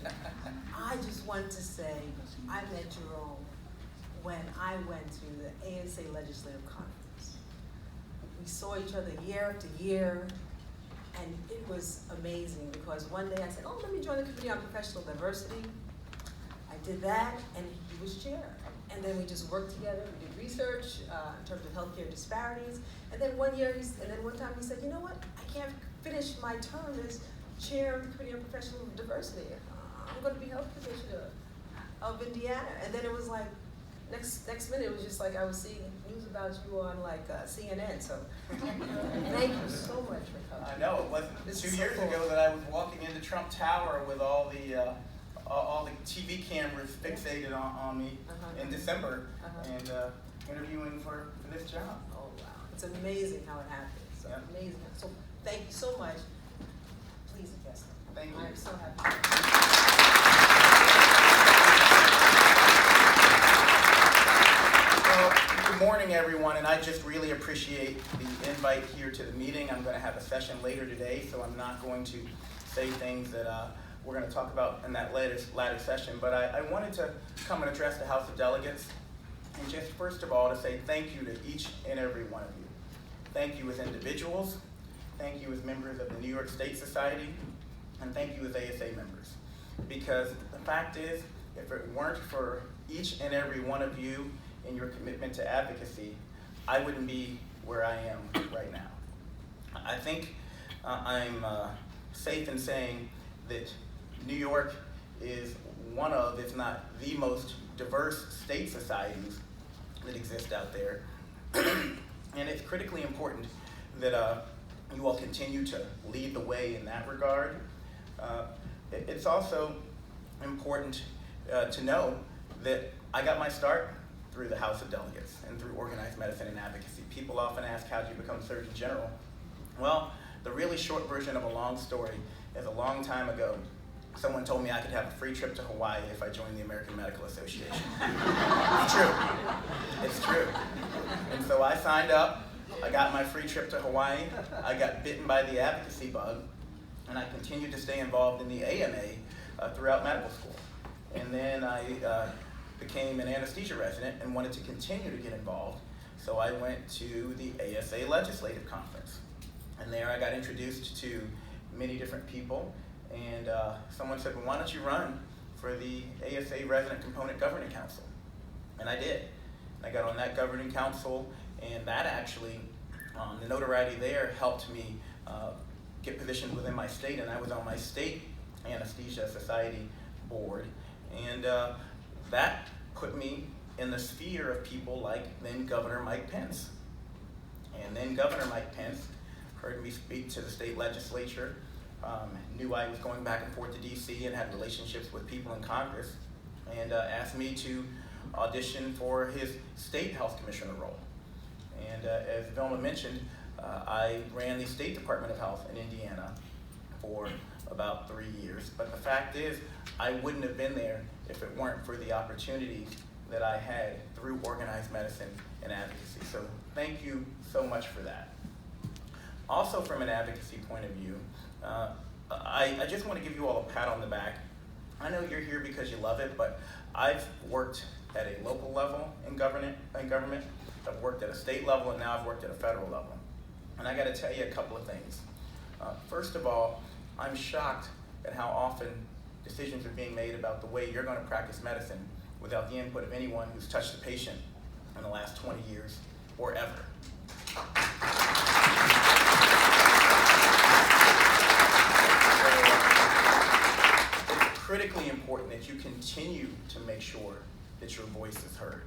I just want to say I met Jerome when I went to the ASA Legislative Conference. We saw each other year after year, and it was amazing because one day I said, oh, let me join the Committee on Professional Diversity. I did that, and he was chair. And then we just worked together. We did research in terms of healthcare disparities. And then one time he said, you know what? I can't finish my term as chair of the Committee on Professional Diversity. I'm going to be health commissioner of Indiana. And then it was like, next minute, it was just like I was seeing news about you on like CNN. So thank you so much for coming. I know, it wasn't 2 years ago that I was walking into Trump Tower with all the TV cameras fixated on me in December and interviewing for this job. Oh wow, it's amazing how it happens. So amazing. So thank you so much. Please address them. Thank you. I'm so happy. Well, good morning, everyone, and I just really appreciate the invite here to the meeting. I'm going to have a session later today, so I'm not going to say things that we're going to talk about in that latter session, but I wanted to come and address the House of Delegates, and just first of all to say thank you to each and every one of you. Thank you as individuals, thank you as members of the New York State Society, and thank you as ASA members. Because the fact is, if it weren't for each and every one of you and your commitment to advocacy, I wouldn't be where I am right now. I think I'm safe in saying that New York is one of, if not the most diverse state societies that exist out there. And it's critically important that you all continue to lead the way in that regard. It's also important to know that I got my start through the House of Delegates and through organized medicine and advocacy. People often ask, how did you become Surgeon General? Well, the really short version of a long story is a long time ago, someone told me I could have a free trip to Hawaii if I joined the American Medical Association. It's true. It's true. And so I signed up. I got my free trip to Hawaii. I got bitten by the advocacy bug, and I continued to stay involved in the AMA throughout medical school. And then I became an anesthesia resident and wanted to continue to get involved. So I went to the ASA Legislative Conference. And there I got introduced to many different people. And someone said, well, why don't you run for the ASA Resident Component Governing Council? And I did. I got on that governing council, and that actually, the notoriety there helped me get positioned within my state, and I was on my state anesthesia society board. And that put me in the sphere of people like then Governor Mike Pence. And then Governor Mike Pence heard me speak to the state legislature, knew I was going back and forth to DC and had relationships with people in Congress, and asked me to audition for his state health commissioner role. And as Vilma mentioned, I ran the State Department of Health in Indiana for about 3 years. But the fact is, I wouldn't have been there if it weren't for the opportunities that I had through organized medicine and advocacy. So thank you so much for that. Also from an advocacy point of view, I just want to give you all a pat on the back. I know you're here because you love it, but I've worked at a local level in government. I've worked at a state level, and now I've worked at a federal level. And I got to tell you a couple of things. First of all, I'm shocked at how often decisions are being made about the way you're going to practice medicine without the input of anyone who's touched a patient in the last 20 years or ever. It's critically important that you continue to make sure that your voice is heard,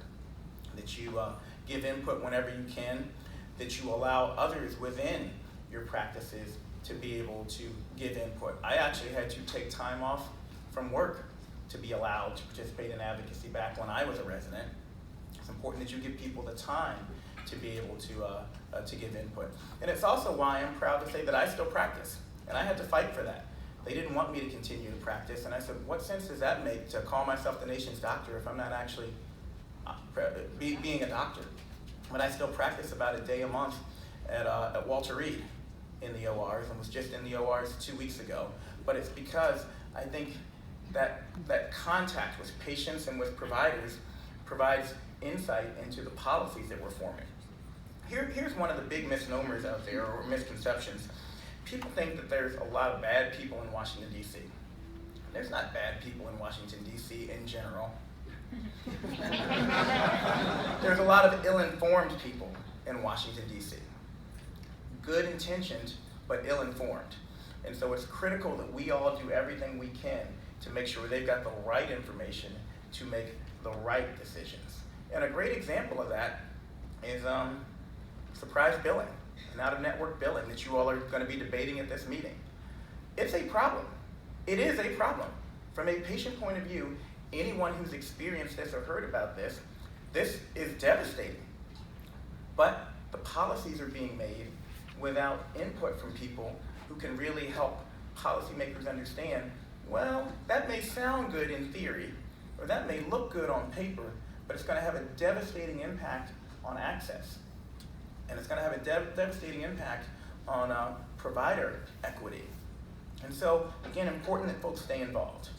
that you give input whenever you can, that you allow others within your practices to be able to give input. I actually had to take time off from work to be allowed to participate in advocacy back when I was a resident. It's important that you give people the time to be able to give input. And it's also why I'm proud to say that I still practice, and I had to fight for that. They didn't want me to continue to practice, and I said, what sense does that make to call myself the nation's doctor if I'm not actually being a doctor? But I still practice about a day a month at Walter Reed in the ORs, and was just in the ORs 2 weeks ago. But it's because I think that contact with patients and with providers provides insight into the policies that we're forming. Here's one of the big misnomers out there, or misconceptions. People think that there's a lot of bad people in Washington, D.C. There's not bad people in Washington, D.C. in general. There's a lot of ill-informed people in Washington, D.C. Good intentioned, but ill-informed. And so it's critical that we all do everything we can to make sure they've got the right information to make the right decisions. And a great example of that is surprise billing and out-of-network billing that you all are going to be debating at this meeting. It's a problem. It is a problem. From a patient point of view, anyone who's experienced this or heard about this, this is devastating. But the policies are being made without input from people who can really help policymakers understand, well, that may sound good in theory, or that may look good on paper, but it's going to have a devastating impact on access. And it's going to have a devastating impact on provider equity. And so, again, important that folks stay involved.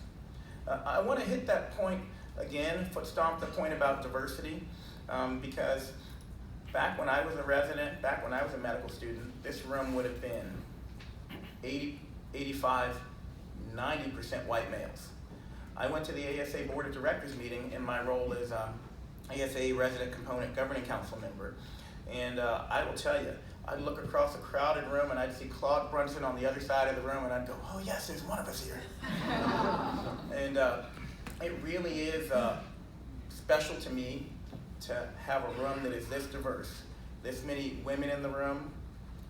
I want to hit that point again, foot stomp the point about diversity, because back when I was a resident, back when I was a medical student, this room would have been 80, 85, 90% white males. I went to the ASA Board of Directors meeting in my role as ASA Resident Component Governing Council member. And I will tell you, I'd look across a crowded room and I'd see Claude Brunson on the other side of the room and I'd go, oh yes, there's one of us here. And it really is special to me to have a room that is this diverse. This many women in the room,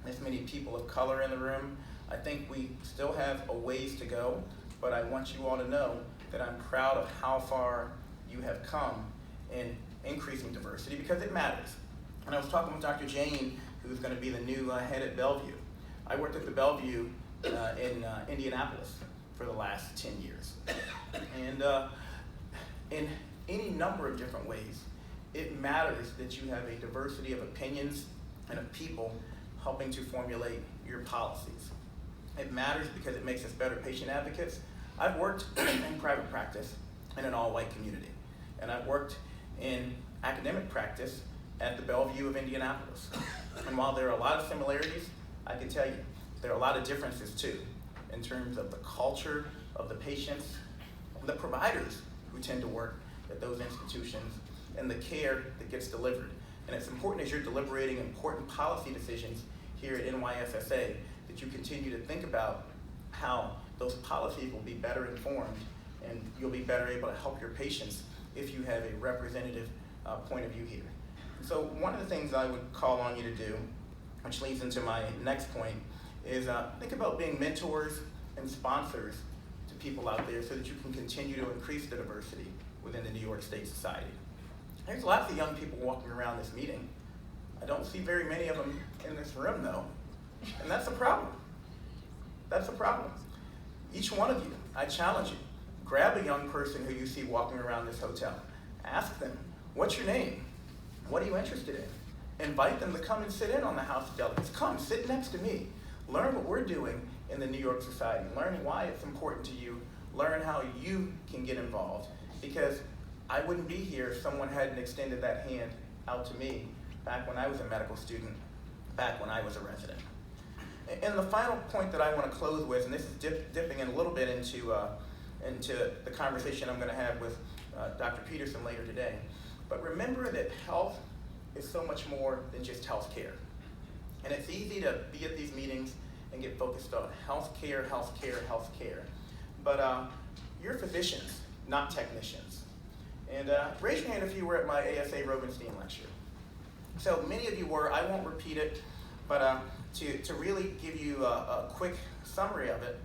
this many people of color in the room. I think we still have a ways to go, but I want you all to know that I'm proud of how far you have come in increasing diversity, because it matters. And I was talking with Dr. Jane, who's going to be the new head at Bellevue. I worked at the Bellevue in Indianapolis for the last 10 years. And in any number of different ways, it matters that you have a diversity of opinions and of people helping to formulate your policies. It matters because it makes us better patient advocates. I've worked in private practice in an all-white community, and I've worked in academic practice at the Bellevue of Indianapolis. And while there are a lot of similarities, I can tell you there are a lot of differences too, in terms of the culture of the patients, the providers who tend to work at those institutions, and the care that gets delivered. And it's important as you're deliberating important policy decisions here at NYSSA that you continue to think about how those policies will be better informed and you'll be better able to help your patients if you have a representative point of view here. So one of the things I would call on you to do, which leads into my next point, is think about being mentors and sponsors to people out there so that you can continue to increase the diversity within the New York State Society. There's lots of young people walking around this meeting. I don't see very many of them in this room though, and that's a problem. That's a problem. Each one of you, I challenge you, grab a young person who you see walking around this hotel. Ask them, what's your name? What are you interested in? Invite them to come and sit in on the House of Delegates. Come, sit next to me. Learn what we're doing in the New York Society. Learn why it's important to you. Learn how you can get involved. Because I wouldn't be here if someone hadn't extended that hand out to me back when I was a medical student, back when I was a resident. And the final point that I want to close with, and this is dipping in a little bit into the conversation I'm going to have with Dr. Peterson later today. But remember that health is so much more than just health care. And it's easy to be at these meetings and get focused on health care, health care, health care. But you're physicians, not technicians. And raise your hand if you were at my ASA Robenstein lecture. So many of you were. I won't repeat it, but to really give you a quick summary of it,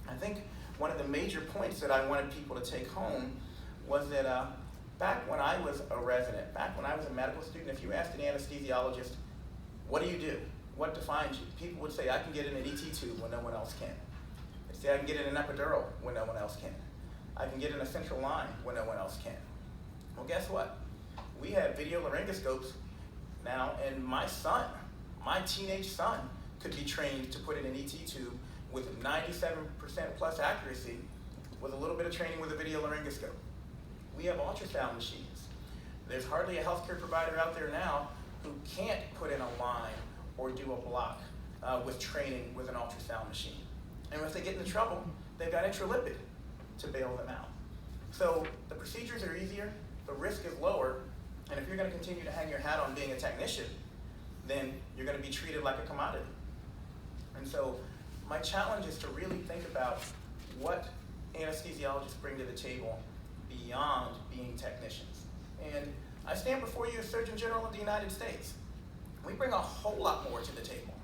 I think one of the major points that I wanted people to take home was that back when I was a resident, back when I was a medical student, if you asked an anesthesiologist, what do you do? What defines you? People would say, I can get in an ET tube when no one else can. They'd say, I can get in an epidural when no one else can. I can get in a central line when no one else can. Well, guess what? We have video laryngoscopes now, and my son, my teenage son, could be trained to put in an ET tube with 97% plus accuracy with a little bit of training with a video laryngoscope. We have ultrasound machines. There's hardly a healthcare provider out there now who can't put in a line or do a block with training with an ultrasound machine. And if they get into trouble, they've got intralipid to bail them out. So the procedures are easier, the risk is lower, and if you're going to continue to hang your hat on being a technician, then you're going to be treated like a commodity. And so my challenge is to really think about what anesthesiologists bring to the table beyond being technicians. And I stand before you as Surgeon General of the United States. We bring a whole lot more to the table.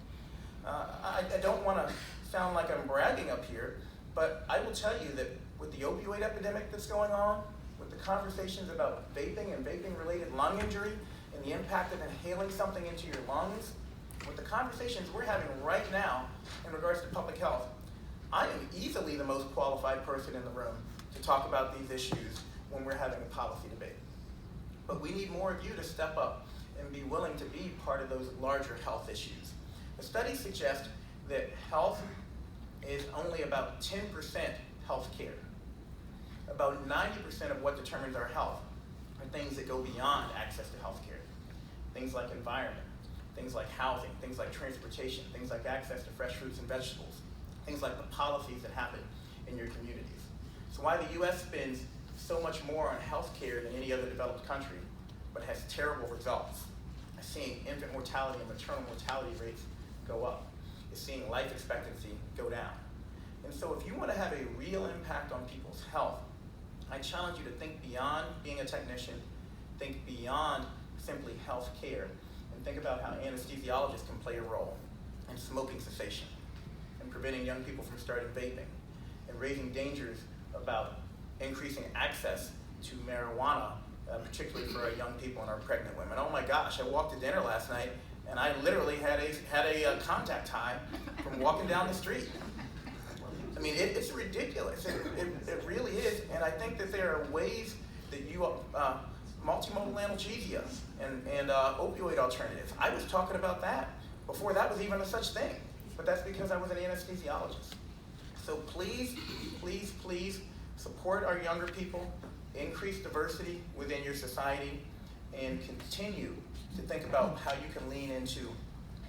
I don't want to sound like I'm bragging up here, but I will tell you that with the opioid epidemic that's going on, with the conversations about vaping and vaping-related lung injury and the impact of inhaling something into your lungs, with the conversations we're having right now in regards to public health, I am easily the most qualified person in the room to talk about these issues when we're having a policy debate. But we need more of you to step up and be willing to be part of those larger health issues. The studies suggest that health is only about 10% health care. About 90% of what determines our health are things that go beyond access to health care. Things like environment, things like housing, things like transportation, things like access to fresh fruits and vegetables, things like the policies that happen in your communities. So why the US spends so much more on health care than any other developed country, but has terrible results, is seeing infant mortality and maternal mortality rates go up, is seeing life expectancy go down. And so if you want to have a real impact on people's health, I challenge you to think beyond being a technician, think beyond simply health care, and think about how anesthesiologists can play a role in smoking cessation, and preventing young people from starting vaping, and raising dangers about increasing access to marijuana, particularly for our young people and our pregnant women. Oh my gosh, I walked to dinner last night and I literally had a contact high from walking down the street. I mean, it's ridiculous. It really is. And I think that there are ways that you, multimodal analgesia and opioid alternatives. I was talking about that before that was even a such thing. But that's because I was an anesthesiologist. So please, please, please support our younger people, increase diversity within your society, and continue to think about how you can lean into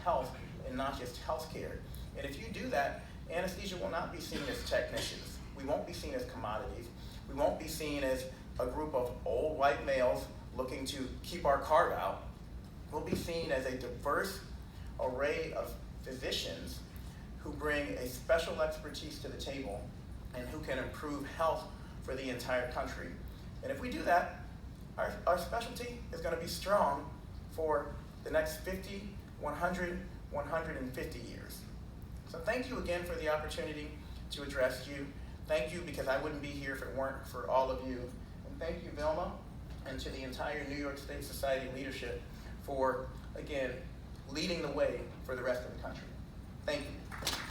health and not just healthcare. And if you do that, anesthesia will not be seen as technicians. We won't be seen as commodities. We won't be seen as a group of old white males looking to keep our carve out. We'll be seen as a diverse array of physicians who bring a special expertise to the table and who can improve health for the entire country. And if we do that, our specialty is going to be strong for the next 50, 100, 150 years. So thank you again for the opportunity to address you. Thank you, because I wouldn't be here if it weren't for all of you. And thank you, Vilma, and to the entire New York State Society leadership for, again, leading the way for the rest of the country. Thank you.